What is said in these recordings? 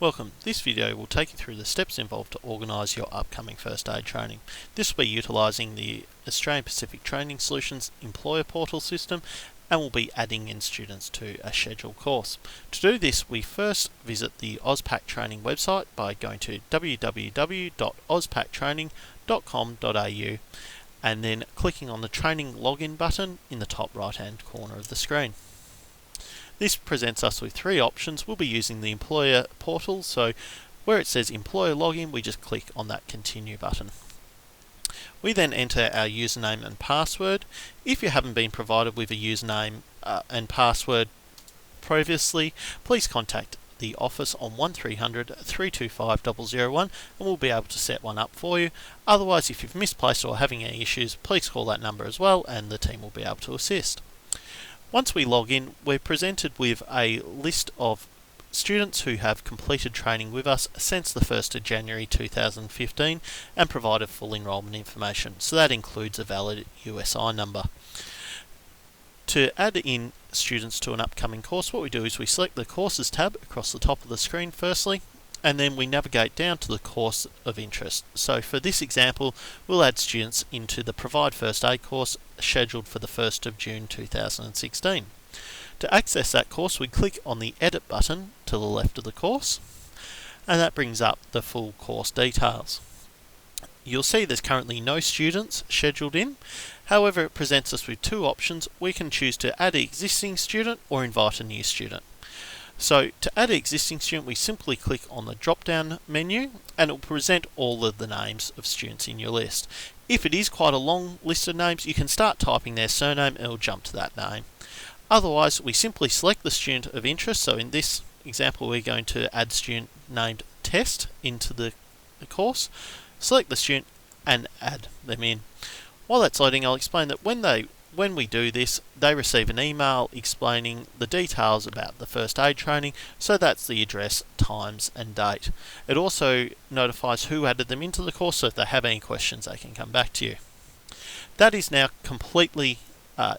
Welcome. This video will take you through the steps involved to organise your upcoming first aid training. This will be utilising the Australian Pacific Training Solutions Employer Portal system and will be adding in students to a scheduled course. To do this, we first visit the AusPac Training website by going to www.auspactraining.com.au and then clicking on the Training Login button in the top right hand corner of the screen. This presents us with three options. We'll be using the employer portal, so where it says employer login, we just click on that continue button. We then enter our username and password. If you haven't been provided with a username and password previously, please contact the office on 1300 325 001 and we'll be able to set one up for you. Otherwise, if you've misplaced or having any issues, please call that number as well and the team will be able to assist. Once we log in, we're presented with a list of students who have completed training with us since the 1st of January 2015 and provided full enrolment information. So that includes a valid USI number. To add in students to an upcoming course, what we do is we select the Courses tab across the top of the screen firstly, and then we navigate down to the course of interest. So for this example, we'll add students into the Provide First Aid course scheduled for the 1st of June 2016. To access that course, we click on the Edit button to the left of the course, and that brings up the full course details. You'll see there's currently no students scheduled in. However, it presents us with two options. We can choose to add an existing student or invite a new student. So to add an existing student, we simply click on the drop-down menu and it will present all of the names of students in your list. If it is quite a long list of names, you can start typing their surname and it will jump to that name. Otherwise, we simply select the student of interest. So in this example, we're going to add student named Test into the course. Select the student and add them in. While that's loading, I'll explain that when we do this, they receive an email explaining the details about the first aid training, so that's the address, times and date. It also notifies who added them into the course, so if they have any questions they can come back to you. That is now completely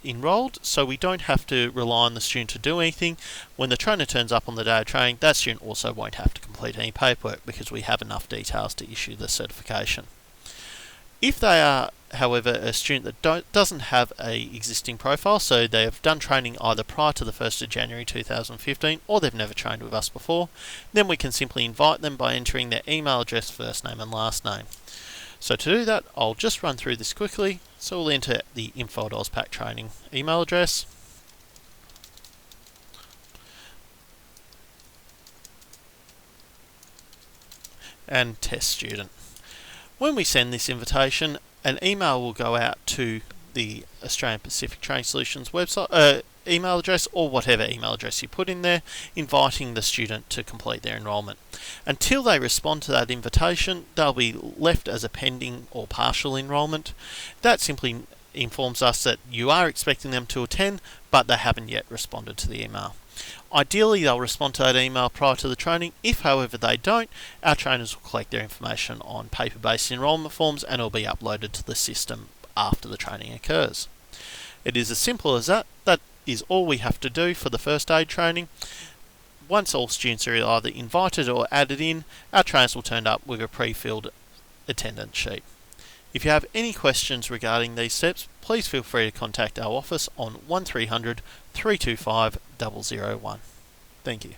enrolled, so we don't have to rely on the student to do anything. When the trainer turns up on the day of training, that student also won't have to complete any paperwork because we have enough details to issue the certification. If they are, however, a student that doesn't have an existing profile, so they have done training either prior to the 1st of January 2015 or they've never trained with us before, then we can simply invite them by entering their email address, first name and last name. So to do that, I'll just run through this quickly. So we'll enter the info@AusPac Training email address. And test student. When we send this invitation, an email will go out to the Australian Pacific Training Solutions website, email address or whatever email address you put in there, inviting the student to complete their enrolment. Until they respond to that invitation, they'll be left as a pending or partial enrolment. That simply informs us that you are expecting them to attend, but they haven't yet responded to the email. Ideally, they'll respond to that email prior to the training. If, however, they don't, our trainers will collect their information on paper-based enrolment forms and it will be uploaded to the system after the training occurs. It is as simple as that. That is all we have to do for the first aid training. Once all students are either invited or added in, our trainers will turn up with a pre-filled attendance sheet. If you have any questions regarding these steps, please feel free to contact our office on 1300 325 001. Thank you.